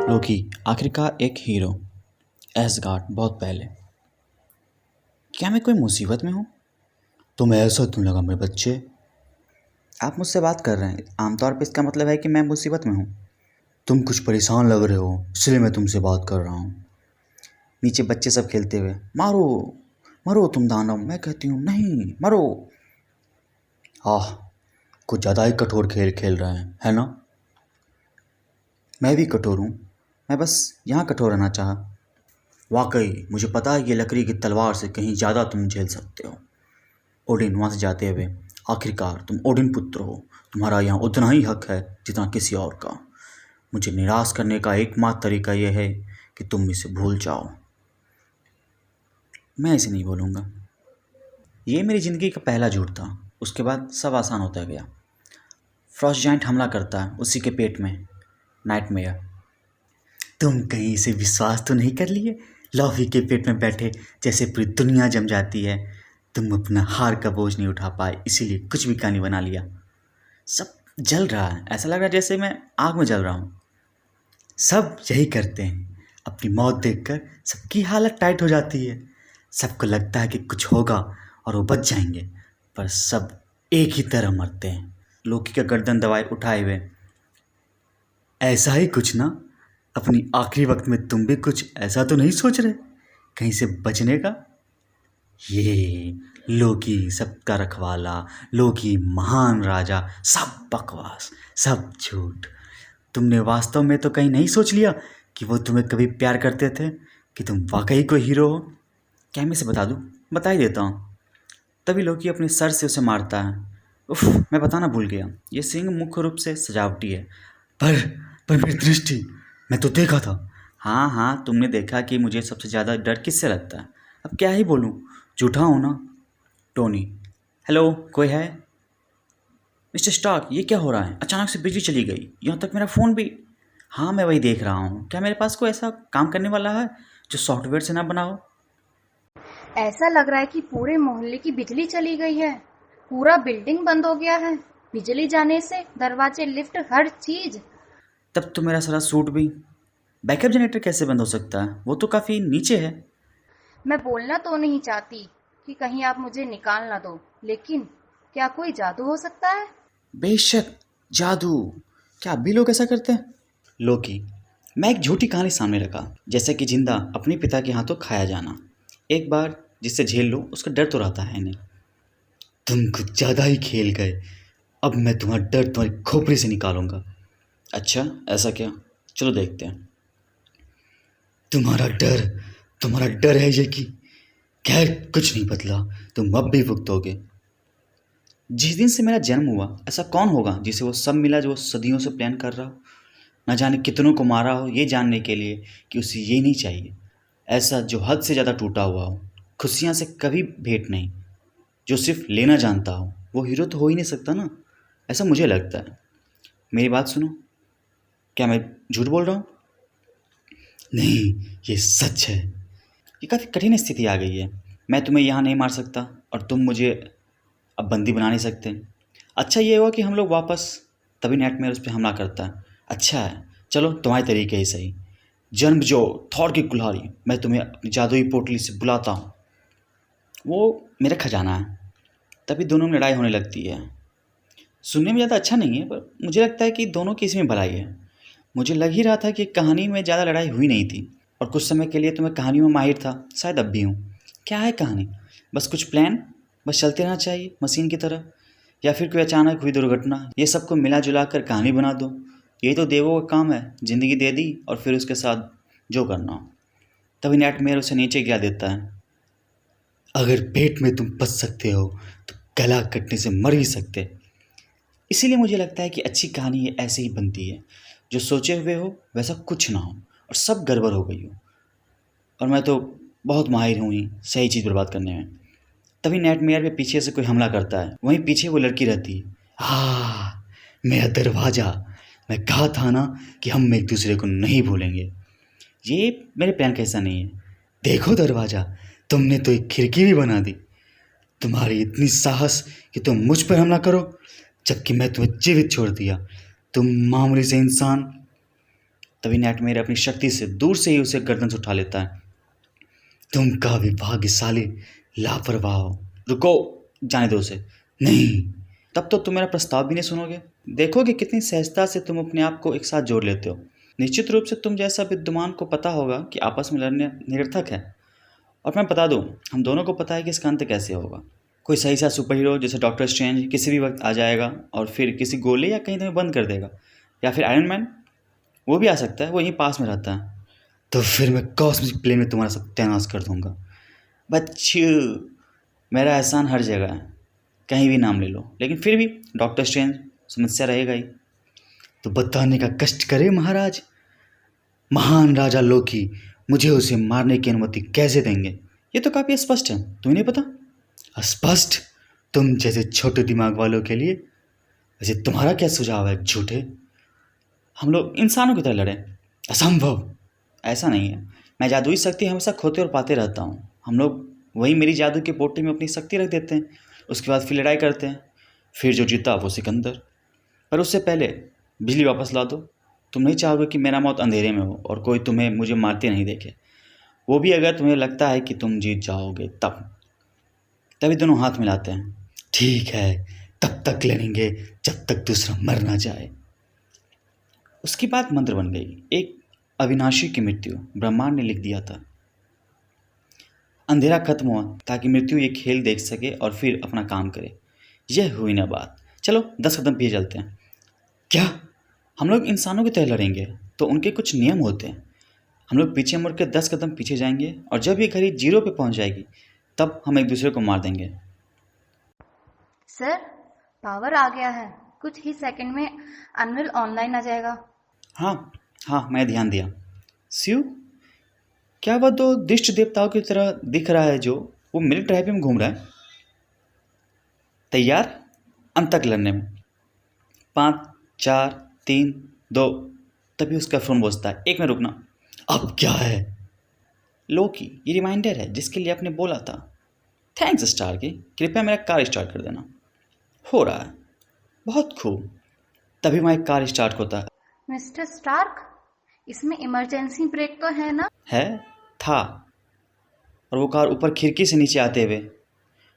लोकी आखिरकार एक hero. Ash gourd बहुत पहले। क्या मैं कोई मुसीबत में हूँ? तुम्हें ऐसा क्यों लगा मेरे बच्चे? आप मुझसे बात कर रहे हैं, आमतौर पे इसका मतलब है कि मैं मुसीबत में हूँ। तुम कुछ परेशान लग रहे हो, इसलिए मैं तुमसे बात कर रहा हूँ। नीचे बच्चे सब खेलते हुए, मारो मरो तुम दानव। मैं कहती हूँ नहीं, मरो। आह, कुछ ज़्यादा ही कठोर खेल खेल रहे हैं, है ना? मैं भी कठोर हूँ, मैं बस यहाँ कठोर रहना चाहा। वाकई मुझे पता है ये लकड़ी की तलवार से कहीं ज़्यादा तुम झेल सकते हो। ओडिन वहाँ से जाते हुए, आखिरकार तुम ओडिन पुत्र हो, तुम्हारा यहाँ उतना ही हक है जितना किसी और का। मुझे निराश करने का एकमात्र तरीका यह है कि तुम इसे भूल जाओ। मैं इसे नहीं भूलूंगा। ये मेरी ज़िंदगी का पहला झूठ था, उसके बाद सब आसान होता गया। फ्रॉस्ट जाइंट हमला करता है उसी के पेट में। नाइटमेयर, तुम कहीं इसे विश्वास तो नहीं कर लिए? लॉफी के पेट में बैठे जैसे पूरी दुनिया जम जाती है। तुम अपना हार का बोझ नहीं उठा पाए, इसीलिए कुछ भी कहानी बना लिया। सब जल रहा है, ऐसा लग रहा है जैसे मैं आग में जल रहा हूँ। सब यही करते हैं, अपनी मौत देखकर सबकी हालत टाइट हो जाती है। सबको लगता है कि कुछ होगा और वो बच जाएंगे, पर सब एक ही तरह मरते हैं। लोकी का गर्दन दबाए उठाए हुए, ऐसा ही कुछ ना? अपनी आखिरी वक्त में तुम भी कुछ ऐसा तो नहीं सोच रहे, कहीं से बचने का? ये लोकी सबका रखवाला, लोकी महान राजा, सब बकवास, सब झूठ। तुमने वास्तव में तो कहीं नहीं सोच लिया कि वो तुम्हें कभी प्यार करते थे, कि तुम वाकई कोई हीरो हो? क्या मैं इसे बता दूँ? बता ही देता हूँ। तभी लोकी अपने सर से उसे मारता है। उफ, मैं बताना भूल गया, ये सिंह मुख्य रूप से सजावटी है। पर पर मेरी दृष्टि, मैं तो देखा था। हाँ हाँ, तुमने देखा कि मुझे सबसे ज़्यादा डर किससे लगता है। अब क्या ही बोलूँ, झूठा हूँ ना। टोनी, हेलो, कोई है? मिस्टर स्टार्क, ये क्या हो रहा है? अचानक से बिजली चली गई, यहाँ तक मेरा फ़ोन भी। हाँ, मैं वही देख रहा हूँ। क्या मेरे पास कोई ऐसा काम करने वाला है जो सॉफ्टवेयर से ना बना हो? ऐसा लग रहा है कि पूरे मोहल्ले की बिजली चली गई है। पूरा बिल्डिंग बंद हो गया है। बिजली जाने से दरवाजे, लिफ्ट, हर चीज। तब तो मेरा सारा सूट भी। बैकअप जनरेटर कैसे बंद हो सकता है? वो तो काफ़ी नीचे है। मैं बोलना तो नहीं चाहती कि कहीं आप मुझे निकाल ना दो, लेकिन क्या कोई जादू हो सकता है? बेशक, जादू। क्या अभी लोग ऐसा करते हैं? लोकी, मैं एक झूठी कहानी सामने रखा, जैसे कि जिंदा अपने पिता के हाथों खाया जाना। एक बार जिससे झेल लो उसका डर तो रहता है नहीं। तुम कुछ ज़्यादा ही खेल गए। अब मैं तुम्हारा डर तुम्हारी खोपड़ी से निकालूंगा। अच्छा, ऐसा क्या? चलो देखते हैं। तुम्हारा डर तुम्हारा डर है ये कि खैर कुछ नहीं बदला, तुम अब भी भुगतोगे। जिस दिन से मेरा जन्म हुआ, ऐसा कौन होगा जिसे वो सब मिला जो वो सदियों से प्लान कर रहा हो? न जाने कितनों को मारा हो ये जानने के लिए कि उसे ये नहीं चाहिए। ऐसा जो हद से ज़्यादा टूटा हुआ हो, खुशियाँ से कभी भेंट नहीं, जो सिर्फ लेना जानता हो, वो हीरो तो हो ही नहीं सकता ना। ऐसा मुझे लगता है। मेरी बात सुनो, क्या मैं झूठ बोल रहा हूँ? नहीं, ये सच है। ये काफ़ी कठिन स्थिति आ गई है। मैं तुम्हें यहाँ नहीं मार सकता और तुम मुझे अब बंदी बना नहीं सकते। अच्छा ये हुआ कि हम लोग वापस। तभी नेटमेयर उस पर हमला करता है। अच्छा है, चलो तुम्हारे तरीके ही सही। जन्म जो थॉर की कुल्हाड़ी, मैं तुम्हें अपनी जादुई पोटली से बुलाता हूँ। वो मेरा खजाना है। तभी दोनों में लड़ाई होने लगती है। सुनने में ज़्यादा अच्छा नहीं है, पर मुझे लगता है कि दोनों की इसमें भलाई है। मुझे लग ही रहा था कि कहानी में ज़्यादा लड़ाई हुई नहीं थी, और कुछ समय के लिए तो मैं कहानियों में माहिर था, शायद अब भी हूँ। क्या है कहानी? बस कुछ प्लान, बस चलते रहना चाहिए मशीन की तरह, या फिर कोई अचानक हुई दुर्घटना, ये सबको मिला जुला कर कहानी बना दो। यही तो देवों का काम है, ज़िंदगी दे दी और फिर उसके साथ जो करना हो। तभी नेटमेयर उसे नीचे गिरा देता है। अगर पेट में तुम बच सकते हो तो गला कटने से मर भी सकते। इसीलिए मुझे लगता है कि अच्छी कहानी ऐसे ही बनती है, जो सोचे हुए हो वैसा कुछ ना हो और सब गड़बड़ हो गई हो। और मैं तो बहुत माहिर हूँ ही सही चीज़ बर्बाद करने में। तभी नेटमेयर पे पीछे से कोई हमला करता है, वहीं पीछे वो लड़की रहती है। मेरा दरवाज़ा, मैं कहा था ना कि हम एक दूसरे को नहीं भूलेंगे। ये मेरे प्लान का हिस्सा नहीं है। देखो दरवाज़ा, तुमने तो एक खिड़की भी बना दी। तुम्हारी इतनी साहस कि तुम मुझ पर हमला करो, जबकि मैं तुम्हें जीवित छोड़ दिया। तुम मामूली से इंसान। तभी नाइटमेयर अपनी शक्ति से दूर से ही उसे गर्दन से उठा लेता है। तुम का भी भाग्यशाली लापरवाह हो। रुको, जाने दो उसे। नहीं, तब तो तुम मेरा प्रस्ताव भी नहीं सुनोगे। देखोगे कितनी सहजता से तुम अपने आप को एक साथ जोड़ लेते हो। निश्चित रूप से तुम जैसा विद्वान को पता होगा कि आपस में लड़ने निरर्थक है। और मैं बता दूं, हम दोनों को पता है कि इसका अंत कैसे होगा। कोई सही सा सुपर हीरो जैसे डॉक्टर स्ट्रेंज किसी भी वक्त आ जाएगा और फिर किसी गोले या कहीं तुम्हें बंद कर देगा, या फिर आयरन मैन, वो भी आ सकता है, वो यहीं पास में रहता है। तो फिर मैं कॉस्मिक प्लेन में तुम्हारा सत्यानाश कर दूंगा। बच्चू, मेरा एहसान हर जगह है, कहीं भी नाम ले लो। लेकिन फिर भी डॉक्टर स्ट्रेंज, समस्या रहेगा ही। तो बताने का कष्ट करे महाराज। महान राजा लोकी मुझे उसे मारने की अनुमति कैसे देंगे? ये तो काफ़ी स्पष्ट है, तुम्हें नहीं पता? स्पष्ट? तुम जैसे छोटे दिमाग वालों के लिए। वैसे तुम्हारा क्या सुझाव है झूठे? हम लोग इंसानों की तरह लड़ें? असंभव। ऐसा नहीं है, मैं जादुई शक्ति हमेशा खोते और पाते रहता हूँ। हम लोग वही मेरी जादू के पोटे में अपनी शक्ति रख देते हैं, उसके बाद फिर लड़ाई करते हैं। फिर जो जीता वो सिकंदर। पर उससे पहले बिजली वापस ला दो। तुम नहीं चाहोगे कि मेरा मौत अंधेरे में हो और कोई तुम्हें मुझे मारते नहीं देखे, वो भी अगर तुम्हें लगता है कि तुम जीत जाओगे तब। तभी दोनों हाथ मिलाते हैं। ठीक है, तब तक लड़ेंगे जब तक दूसरा मर ना जाए। उसकी बात मंत्र बन गई। एक अविनाशी की मृत्यु ब्रह्मांड ने लिख दिया था। अंधेरा खत्म हुआ ताकि मृत्यु ये खेल देख सके और फिर अपना काम करे। यह हुई ना बात। चलो 10 कदम पीछे चलते हैं। क्या? हम लोग इंसानों की तरह लड़ेंगे तो उनके कुछ नियम होते हैं। हम लोग पीछे मुड़ के 10 कदम पीछे जाएंगे और जब ये घड़ी 0 पे पहुंच जाएगी तब हम एक दूसरे को मार देंगे। सर, पावर आ गया है। कुछ ही सेकंड में अनविल ऑनलाइन आ जाएगा। हाँ हाँ, मैं ध्यान दिया। शिव, क्या वह दो दिष्ट देवताओं की तरह दिख रहा है जो वो मेरे ड्राइव में घूम रहा है? तैयार अंत तक लड़ने में? 5 4 3 2। तभी उसका फोन बजता है। एक मिनट रुकना। अब क्या है? लोकी, ये रिमाइंडर है जिसके लिए आपने बोला था। थैंक्स स्टार की, कृपया मेरा कार स्टार्ट कर देना। हो रहा है, बहुत खूब। तभी वहाँ एक कार स्टार्ट होता है। मिस्टर स्टार्क, इसमें इमरजेंसी ब्रेक तो है ना? है, था। और वो कार ऊपर खिड़की से नीचे आते हुए।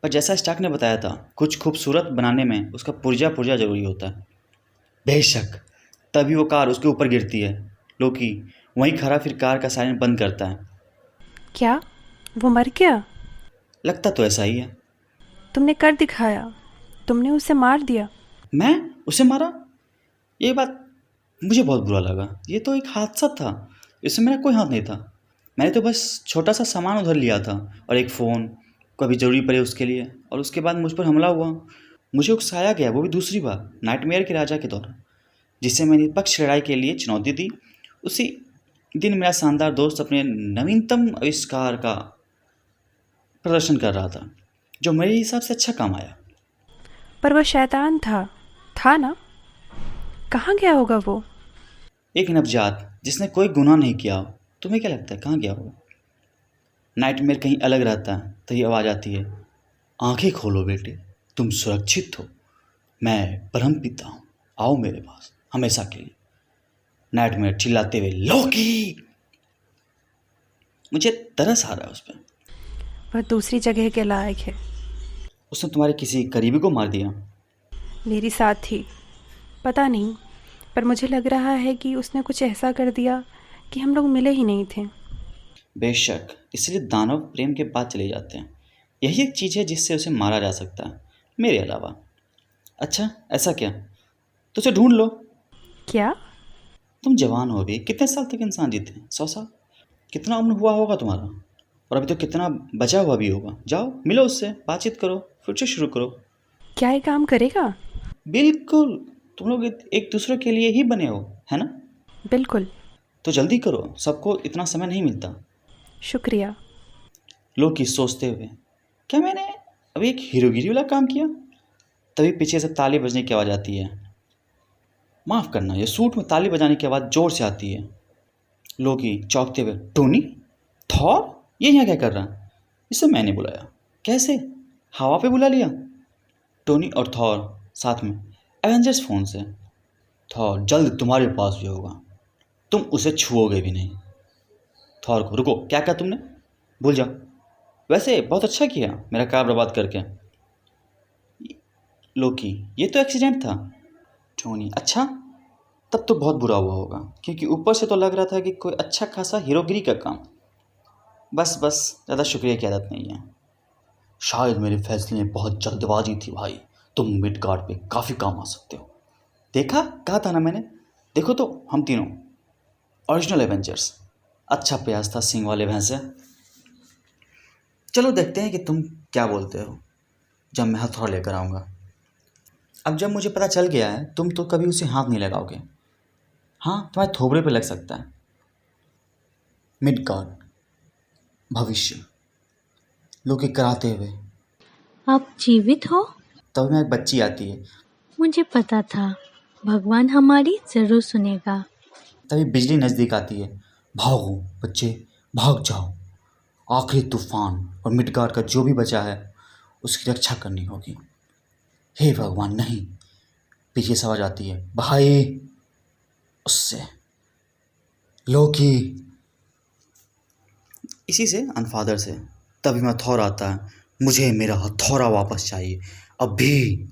पर जैसा स्टार्क ने बताया था, कुछ खूबसूरत बनाने में उसका पुर्जा पुर्जा जरूरी होता है। बेशक। तभी वो कार उसके ऊपर गिरती है। लोकी वहीं खड़ा फिर कार का सायरन बंद करता है। क्या वो मर गया? लगता तो ऐसा ही है। तुमने कर दिखाया, तुमने उसे मार दिया। मैं उसे मारा? ये बात मुझे बहुत बुरा लगा। ये तो एक हादसा था, इसमें मेरा कोई हाथ नहीं था। मैंने तो बस छोटा सा सामान उधर लिया था और एक फ़ोन, कभी ज़रूरी पड़े उसके लिए। और उसके बाद मुझ पर हमला हुआ। मुझे उकसाया गया, वो भी दूसरी बार नाइटमेयर के राजा के द्वारा, जिसे मैंने निष्पक्ष लड़ाई के लिए चुनौती दी। उसी दिन मेरा शानदार दोस्त अपने नवीनतम आविष्कार का प्रदर्शन कर रहा था, जो मेरे हिसाब से अच्छा काम आया। पर वो शैतान था ना? कहाँ गया होगा वो? एक नवजात जिसने कोई गुनाह नहीं किया हो। तुम्हें क्या लगता है कहाँ गया वो? नाइटमेयर कहीं अलग रहता है तभी आवाज़ आती है, आंखें खोलो बेटे, तुम सुरक्षित हो। मैं परमपिता हूँ, आओ मेरे पास हमेशा के लिए। नाइटमेयर चिल्लाते हुए, लोकी! मुझे तरस आ रहा है उस पर। वह दूसरी जगह के लायक है। उसने तुम्हारे किसी करीबी को मार दिया? मेरी साथ थी, पता नहीं, पर मुझे लग रहा है कि उसने कुछ ऐसा कर दिया कि हम लोग मिले ही नहीं थे। बेशक, इसलिए दानव प्रेम के बाद चले जाते हैं। यही एक चीज़ है जिससे उसे मारा जा सकता है, मेरे अलावा। अच्छा, ऐसा क्या? तो उसे ढूंढ लो। क्या? तुम जवान हो अभी, कितने साल तक इंसान जीते हैं? 100 साल? कितना उम्र हुआ होगा तुम्हारा? और अभी तो कितना बचा हुआ भी होगा। जाओ मिलो उससे, बातचीत करो, फिर से शुरू करो। क्या ये काम करेगा? बिल्कुल, तुम लोग एक दूसरे के लिए ही बने हो, है ना? बिल्कुल। तो जल्दी करो, सबको इतना समय नहीं मिलता। शुक्रिया। लोकी सोचते हुए, क्या मैंने अभी एक हीरोगिरी वाला काम किया? तभी पीछे से ताली बजने की आवाज़ आती है। माफ़ करना, ये सूट में ताली बजाने की आवाज़ ज़ोर से आती है। लोकी चौंकते हुए, टोनी? थॉर? ये यहाँ क्या कर रहा है? इसे मैंने बुलाया। कैसे? हवा पे बुला लिया? टोनी और थॉर साथ में एवेंजर्स फ़ोन से। थॉर, जल्द तुम्हारे पास भी होगा। तुम उसे छुओगे भी नहीं। थॉर को, रुको, क्या कहा तुमने? भूल जाओ। वैसे बहुत अच्छा किया मेरा कार बर्बाद करके। लोकी, ये तो एक्सीडेंट था। टोनी, अच्छा, तब तो बहुत बुरा हुआ होगा, क्योंकि ऊपर से तो लग रहा था कि कोई अच्छा खासा हीरोगिरी का काम। बस बस, ज़्यादा शुक्रिया की आदत नहीं है। शायद मेरे फैसले में बहुत जल्दबाजी थी भाई। तुम मिडगार्ड पे काफ़ी काम आ सकते हो। देखा, कहा था ना मैंने। देखो तो, हम तीनों ओरिजिनल एवेंजर्स। अच्छा प्रयास था सिंह वाले भैंसे। चलो देखते हैं कि तुम क्या बोलते हो जब मैं हथौड़ा लेकर आऊँगा। अब जब मुझे पता चल गया है, तुम तो कभी उसे हाथ नहीं लगाओगे। हाँ, तुम्हारे थोबड़े पे लग सकता है। मिडगार्ड, भविष्य, लोग कराते हुए। आप जीवित हो? तब में एक बच्ची आती है। मुझे पता था भगवान हमारी जरूर सुनेगा। तभी बिजली नज़दीक आती है। भागो बच्चे, भाग जाओ। आखिरी तूफान और मिडगार्ड का जो भी बचा है उसकी रक्षा करनी होगी। हे भगवान, नहीं। पीछे से आवाज आती है, भाई, उससे लोकी। इसी से अनफादर से। तभी मैं थौर आता है। मुझे मेरा हथौड़ा वापस चाहिए, अभी।